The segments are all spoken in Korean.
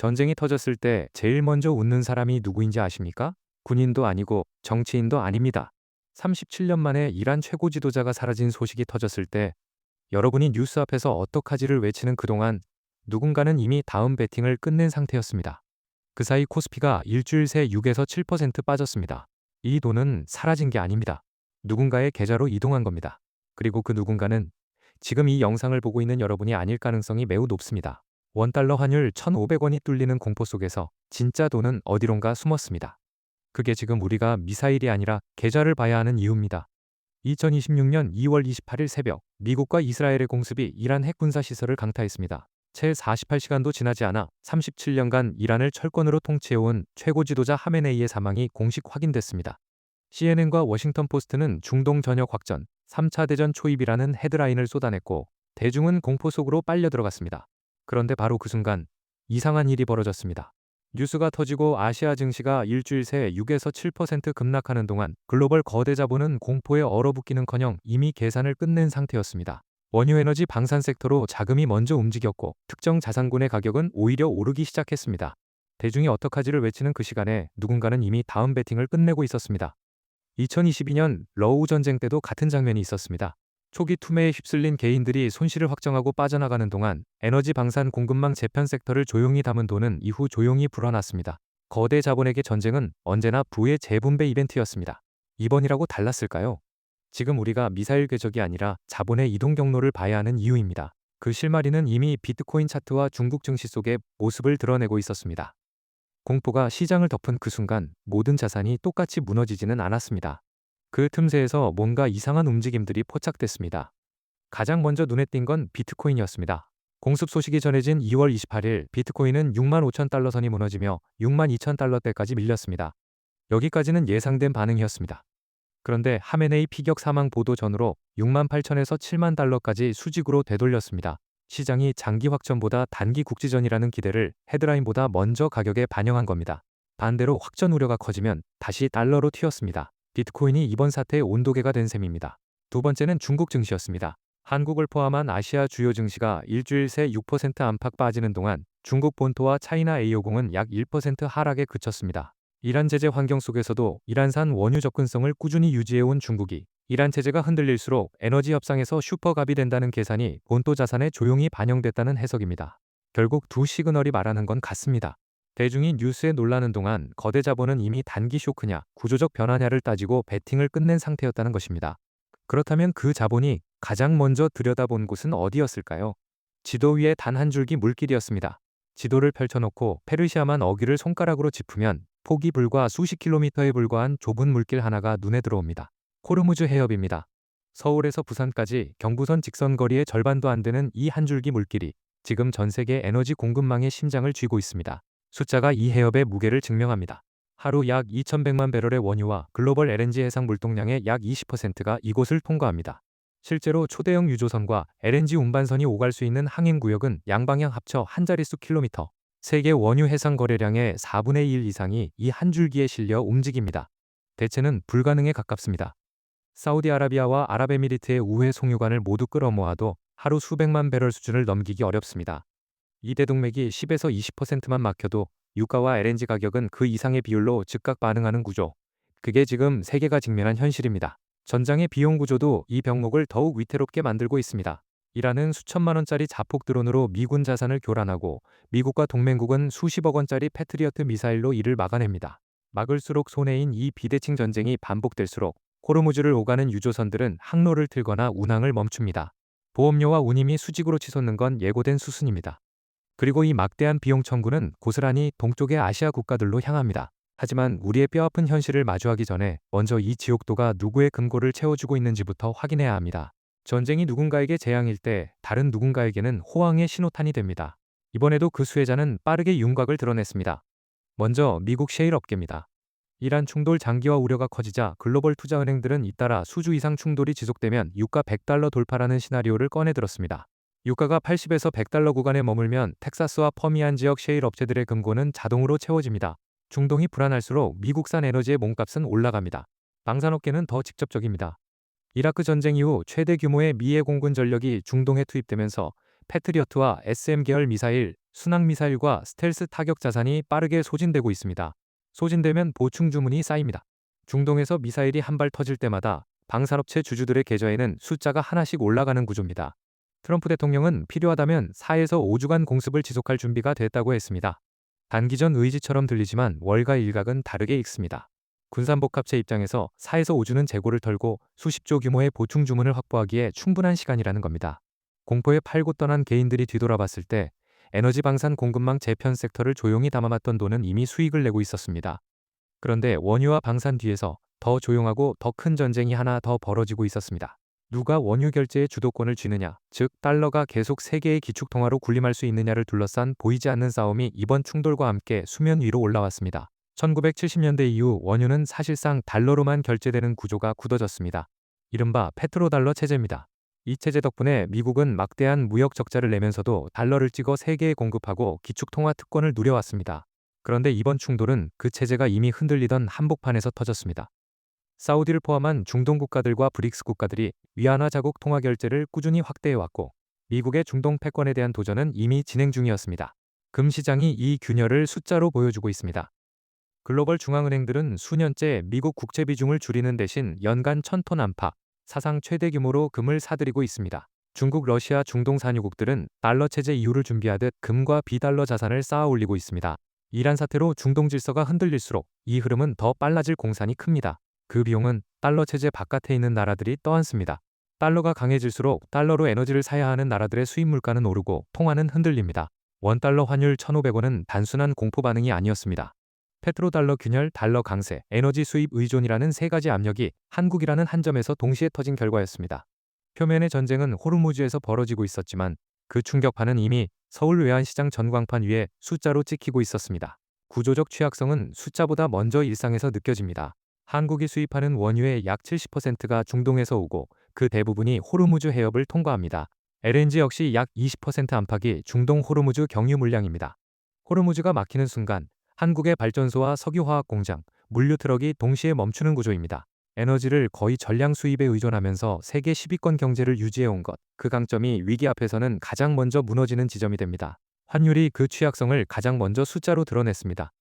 전쟁이 터졌을 때 제일 먼저 웃는 사람이 누구인지 아십니까? 군인도 아니고 정치인도 아닙니다. 37년 만에 이란 최고 지도자가 사라진 소식이 터졌을 때 여러분이 뉴스 앞에서 어떡하지를 외치는 그동안 누군가는 이미 다음 배팅을 끝낸 상태였습니다. 그 사이 코스피가 일주일 새 6에서 7% 빠졌습니다. 이 돈은 사라진 게 아닙니다. 누군가의 계좌로 이동한 겁니다. 그리고 그 누군가는 지금 이 영상을 보고 있는 여러분이 아닐 가능성이 매우 높습니다. 원달러 환율 1,500원이 뚫리는 공포 속에서 진짜 돈은 어디론가 숨었습니다. 그게 지금 우리가 미사일이 아니라 계좌를 봐야 하는 이유입니다. 2026년 2월 28일 새벽, 미국과 이스라엘의 공습이 이란 핵군사 시설을 강타했습니다. 채 48시간도 지나지 않아 37년간 이란을 철권으로 통치해온 최고 지도자 하메네이의 사망이 공식 확인됐습니다. CNN과 워싱턴 포스트는 중동 전역 확전, 3차 대전 초입이라는 헤드라인을 쏟아냈고 대중은 공포 속으로 빨려 들어갔습니다. 그런데 바로 그 순간 이상한 일이 벌어졌습니다. 뉴스가 터지고 아시아 증시가 일주일 새 6에서 7% 급락하는 동안 글로벌 거대 자본은 공포에 얼어붙기는커녕 이미 계산을 끝낸 상태였습니다. 원유 에너지 방산 섹터로 자금이 먼저 움직였고 특정 자산군의 가격은 오히려 오르기 시작했습니다. 대중이 어떡하지를 외치는 그 시간에 누군가는 이미 다음 배팅을 끝내고 있었습니다. 2022년 러우 전쟁 때도 같은 장면이 있었습니다. 초기 투매에 휩쓸린 개인들이 손실을 확정하고 빠져나가는 동안 에너지 방산 공급망 재편 섹터를 조용히 담은 돈은 이후 조용히 불어났습니다. 거대 자본에게 전쟁은 언제나 부의 재분배 이벤트였습니다. 이번이라고 달랐을까요? 지금 우리가 미사일 궤적이 아니라 자본의 이동 경로를 봐야 하는 이유입니다. 그 실마리는 이미 비트코인 차트와 중국 증시 속에 모습을 드러내고 있었습니다. 공포가 시장을 덮은 그 순간 모든 자산이 똑같이 무너지지는 않았습니다. 그 틈새에서 뭔가 이상한 움직임들이 포착됐습니다. 가장 먼저 눈에 띈 건 비트코인이었습니다. 공습 소식이 전해진 2월 28일 비트코인은 65,000달러 선이 무너지며 62,000달러대까지 밀렸습니다. 여기까지는 예상된 반응이었습니다. 그런데 하메네이 피격 사망 보도 전후로 68,000에서 7만 달러까지 수직으로 되돌렸습니다. 시장이 장기 확전보다 단기 국지전이라는 기대를 헤드라인보다 먼저 가격에 반영한 겁니다. 반대로 확전 우려가 커지면 다시 달러로 튀었습니다. 비트코인이 이번 사태의 온도계가 된 셈입니다. 두 번째는 중국 증시였습니다. 한국을 포함한 아시아 주요 증시가 일주일 새 6% 안팎 빠지는 동안 중국 본토와 차이나 A50은 약 1% 하락에 그쳤습니다. 이란 제재 환경 속에서도 이란산 원유 접근성을 꾸준히 유지해온 중국이 이란 체제가 흔들릴수록 에너지 협상에서 슈퍼갑이 된다는 계산이 본토 자산에 조용히 반영됐다는 해석입니다. 결국 두 시그널이 말하는 건 같습니다. 대중이 뉴스에 놀라는 동안 거대 자본은 이미 단기 쇼크냐, 구조적 변화냐를 따지고 배팅을 끝낸 상태였다는 것입니다. 그렇다면 그 자본이 가장 먼저 들여다본 곳은 어디였을까요? 지도 위에 단 한 줄기 물길이었습니다. 지도를 펼쳐놓고 페르시아만 어귀를 손가락으로 짚으면 폭이 불과 수십 킬로미터에 불과한 좁은 물길 하나가 눈에 들어옵니다. 호르무즈 해협입니다. 서울에서 부산까지 경부선 직선 거리의 절반도 안 되는 이 한 줄기 물길이 지금 전 세계 에너지 공급망의 심장을 쥐고 있습니다. 숫자가 이 해협의 무게를 증명합니다. 하루 약 2,100만 배럴의 원유와 글로벌 LNG 해상 물동량의 약 20%가 이곳을 통과합니다. 실제로 초대형 유조선과 LNG 운반선이 오갈 수 있는 항행구역은 양방향 합쳐 한 자릿수 킬로미터, 세계 원유 해상 거래량의 4분의 1 이상이 이 한 줄기에 실려 움직입니다. 대체는 불가능에 가깝습니다. 사우디아라비아와 아랍에미리트의 우회 송유관을 모두 끌어모아도 하루 수백만 배럴 수준을 넘기기 어렵습니다. 이 대동맥이 10에서 20%만 막혀도 유가와 LNG 가격은 그 이상의 비율로 즉각 반응하는 구조. 그게 지금 세계가 직면한 현실입니다. 전장의 비용 구조도 이 병목을 더욱 위태롭게 만들고 있습니다. 이란은 수천만 원짜리 자폭 드론으로 미군 자산을 교란하고 미국과 동맹국은 수십억 원짜리 패트리어트 미사일로 이를 막아냅니다. 막을수록 손해인 이 비대칭 전쟁이 반복될수록 호르무즈를 오가는 유조선들은 항로를 틀거나 운항을 멈춥니다. 보험료와 운임이 수직으로 치솟는 건 예고된 수순입니다. 그리고 이 막대한 비용 청구는 고스란히 동쪽의 아시아 국가들로 향합니다. 하지만 우리의 뼈아픈 현실을 마주하기 전에 먼저 이 지옥도가 누구의 금고를 채워주고 있는지부터 확인해야 합니다. 전쟁이 누군가에게 재앙일 때 다른 누군가에게는 호황의 신호탄이 됩니다. 이번에도 그 수혜자는 빠르게 윤곽을 드러냈습니다. 먼저 미국 셰일 업계입니다. 이란 충돌 장기화 우려가 커지자 글로벌 투자은행들은 잇따라 수주 이상 충돌이 지속되면 유가 100달러 돌파라는 시나리오를 꺼내들었습니다. 유가가 80에서 100달러 구간에 머물면 텍사스와 퍼미안 지역 셰일 업체들의 금고는 자동으로 채워집니다. 중동이 불안할수록 미국산 에너지의 몸값은 올라갑니다. 방산업계는 더 직접적입니다. 이라크 전쟁 이후 최대 규모의 미해 공군 전력이 중동에 투입되면서 패트리어트와 SM 계열 미사일, 순항미사일과 스텔스 타격 자산이 빠르게 소진되고 있습니다. 소진되면 보충 주문이 쌓입니다. 중동에서 미사일이 한 발 터질 때마다 방산업체 주주들의 계좌에는 숫자가 하나씩 올라가는 구조입니다. 트럼프 대통령은 필요하다면 4에서 5주간 공습을 지속할 준비가 됐다고 했습니다. 단기전 의지처럼 들리지만 월가 일각은 다르게 읽습니다. 군산복합체 입장에서 4에서 5주는 재고를 털고 수십조 규모의 보충 주문을 확보하기에 충분한 시간이라는 겁니다. 공포에 팔고 떠난 개인들이 뒤돌아봤을 때 에너지 방산 공급망 재편 섹터를 조용히 담아놨던 돈은 이미 수익을 내고 있었습니다. 그런데 원유와 방산 뒤에서 더 조용하고 더 큰 전쟁이 하나 더 벌어지고 있었습니다. 누가 원유 결제의 주도권을 쥐느냐, 즉 달러가 계속 세계의 기축통화로 군림할 수 있느냐를 둘러싼 보이지 않는 싸움이 이번 충돌과 함께 수면 위로 올라왔습니다. 1970년대 이후 원유는 사실상 달러로만 결제되는 구조가 굳어졌습니다. 이른바 페트로달러 체제입니다. 이 체제 덕분에 미국은 막대한 무역 적자를 내면서도 달러를 찍어 세계에 공급하고 기축통화 특권을 누려왔습니다. 그런데 이번 충돌은 그 체제가 이미 흔들리던 한복판에서 터졌습니다. 사우디를 포함한 중동 국가들과 브릭스 국가들이 위안화 자국 통화 결제를 꾸준히 확대해왔고 미국의 중동 패권에 대한 도전은 이미 진행 중이었습니다. 금시장이 이 균열을 숫자로 보여주고 있습니다. 글로벌 중앙은행들은 수년째 미국 국채 비중을 줄이는 대신 연간 1000톤 안팎, 사상 최대 규모로 금을 사들이고 있습니다. 중국, 러시아, 중동 산유국들은 달러 체제 이후를 준비하듯 금과 비달러 자산을 쌓아 올리고 있습니다. 이란 사태로 중동 질서가 흔들릴수록 이 흐름은 더 빨라질 공산이 큽니다. 그 비용은 달러 체제 바깥에 있는 나라들이 떠안습니다. 달러가 강해질수록 달러로 에너지를 사야 하는 나라들의 수입 물가는 오르고 통화는 흔들립니다. 원달러 환율 1,500원은 단순한 공포 반응이 아니었습니다. 페트로달러 균열, 달러 강세, 에너지 수입 의존이라는 세 가지 압력이 한국이라는 한 점에서 동시에 터진 결과였습니다. 표면의 전쟁은 호르무즈에서 벌어지고 있었지만 그 충격파는 이미 서울 외환시장 전광판 위에 숫자로 찍히고 있었습니다. 구조적 취약성은 숫자보다 먼저 일상에서 느껴집니다. 한국이 수입하는 원유의 약 70%가 중동에서 오고 그 대부분이 호르무즈 해협을 통과합니다. LNG 역시 약 20% 안팎이 중동 호르무즈 경유 물량입니다. 호르무즈가 막히는 순간 한국의 발전소와 석유화학 공장, 물류 트럭이 동시에 멈추는 구조입니다. 에너지를 거의 전량 수입에 의존하면서 세계 10위권 경제를 유지해온 것, 그 강점이 위기 앞에서는 가장 먼저 무너지는 지점이 됩니다. 환율이 그 취약성을 가장 먼저 숫자로 드러냈습니다.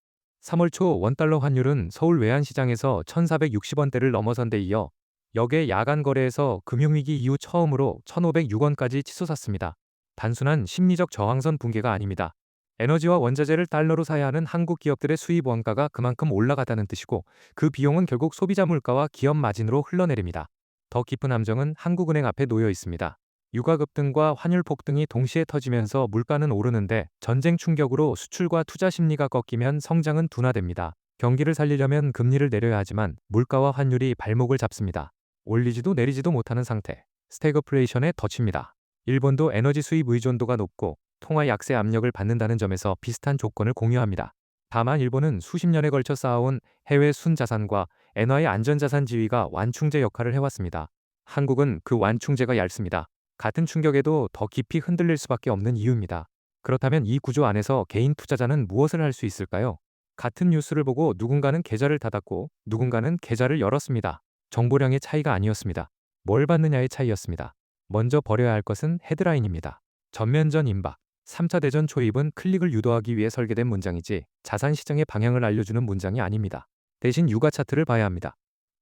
3월 초 원달러 환율은 서울 외환시장에서 1,460원대를 넘어선 데 이어 역의 야간 거래에서 금융위기 이후 처음으로 1,506원까지 치솟았습니다. 단순한 심리적 저항선 붕괴가 아닙니다. 에너지와 원자재를 달러로 사야 하는 한국 기업들의 수입 원가가 그만큼 올라갔다는 뜻이고 그 비용은 결국 소비자 물가와 기업 마진으로 흘러내립니다. 더 깊은 함정은 한국은행 앞에 놓여 있습니다. 유가 급등과 환율 폭등이 동시에 터지면서 물가는 오르는데 전쟁 충격으로 수출과 투자 심리가 꺾이면 성장은 둔화됩니다. 경기를 살리려면 금리를 내려야 하지만 물가와 환율이 발목을 잡습니다. 올리지도 내리지도 못하는 상태. 스태그플레이션에 덫입니다. 일본도 에너지 수입 의존도가 높고 통화 약세 압력을 받는다는 점에서 비슷한 조건을 공유합니다. 다만 일본은 수십 년에 걸쳐 쌓아온 해외 순자산과 엔화의 안전자산 지위가 완충제 역할을 해왔습니다. 한국은 그 완충제가 얇습니다. 같은 충격에도 더 깊이 흔들릴 수밖에 없는 이유입니다. 그렇다면 이 구조 안에서 개인 투자자는 무엇을 할 수 있을까요? 같은 뉴스를 보고 누군가는 계좌를 닫았고 누군가는 계좌를 열었습니다. 정보량의 차이가 아니었습니다. 뭘 받느냐의 차이였습니다. 먼저 버려야 할 것은 헤드라인입니다. 전면전 임박. 3차 대전 초입은 클릭을 유도하기 위해 설계된 문장이지 자산시장의 방향을 알려주는 문장이 아닙니다. 대신 유가 차트를 봐야 합니다.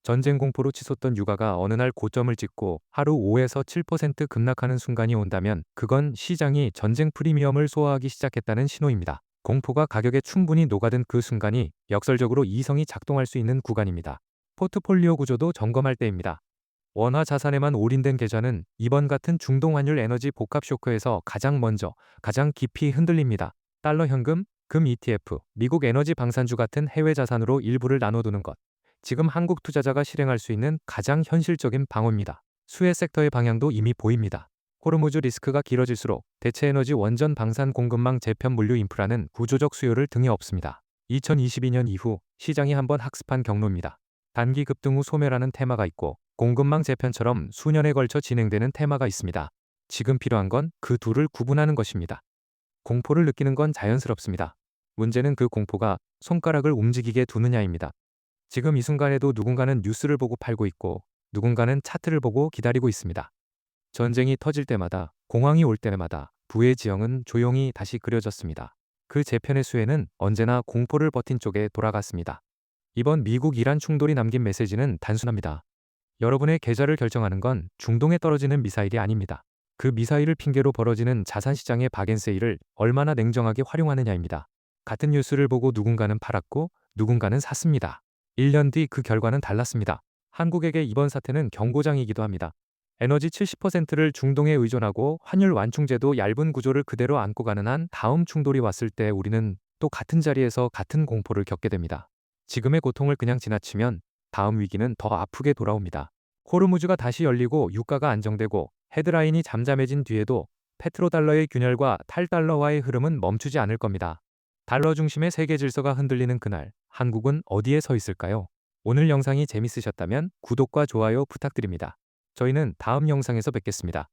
전쟁 공포로 치솟던 유가가 어느 날 고점을 찍고 하루 5에서 7% 급락하는 순간이 온다면 그건 시장이 전쟁 프리미엄을 소화하기 시작했다는 신호입니다. 공포가 가격에 충분히 녹아든 그 순간이 역설적으로 이성이 작동할 수 있는 구간입니다. 포트폴리오 구조도 점검할 때입니다. 원화 자산에만 올인된 계좌는 이번 같은 중동 환율 에너지 복합 쇼크에서 가장 먼저, 가장 깊이 흔들립니다. 달러 현금, 금 ETF, 미국 에너지 방산주 같은 해외 자산으로 일부를 나눠두는 것. 지금 한국 투자자가 실행할 수 있는 가장 현실적인 방어입니다. 수혜 섹터의 방향도 이미 보입니다. 호르무즈 리스크가 길어질수록 대체 에너지 원전 방산 공급망 재편 물류 인프라는 구조적 수요를 등에 업습니다. 2022년 이후 시장이 한번 학습한 경로입니다. 단기 급등 후 소멸하는 테마가 있고 공급망 재편처럼 수년에 걸쳐 진행되는 테마가 있습니다. 지금 필요한 건 그 둘을 구분하는 것입니다. 공포를 느끼는 건 자연스럽습니다. 문제는 그 공포가 손가락을 움직이게 두느냐입니다. 지금 이 순간에도 누군가는 뉴스를 보고 팔고 있고 누군가는 차트를 보고 기다리고 있습니다. 전쟁이 터질 때마다, 공황이 올 때마다 부의 지형은 조용히 다시 그려졌습니다. 그 재편의 수혜는 언제나 공포를 버틴 쪽에 돌아갔습니다. 이번 미국 이란 충돌이 남긴 메시지는 단순합니다. 여러분의 계좌를 결정하는 건 중동에 떨어지는 미사일이 아닙니다. 그 미사일을 핑계로 벌어지는 자산시장의 박앤세일을 얼마나 냉정하게 활용하느냐입니다. 같은 뉴스를 보고 누군가는 팔았고 누군가는 샀습니다. 1년 뒤 그 결과는 달랐습니다. 한국에게 이번 사태는 경고장이기도 합니다. 에너지 70%를 중동에 의존하고 환율 완충제도 얇은 구조를 그대로 안고 가는 한 다음 충돌이 왔을 때 우리는 또 같은 자리에서 같은 공포를 겪게 됩니다. 지금의 고통을 그냥 지나치면 다음 위기는 더 아프게 돌아옵니다. 호르무즈가 다시 열리고 유가가 안정되고 헤드라인이 잠잠해진 뒤에도 페트로달러의 균열과 탈달러화의 흐름은 멈추지 않을 겁니다. 달러 중심의 세계 질서가 흔들리는 그날, 한국은 어디에 서 있을까요? 오늘 영상이 재밌으셨다면 구독과 좋아요 부탁드립니다. 저희는 다음 영상에서 뵙겠습니다.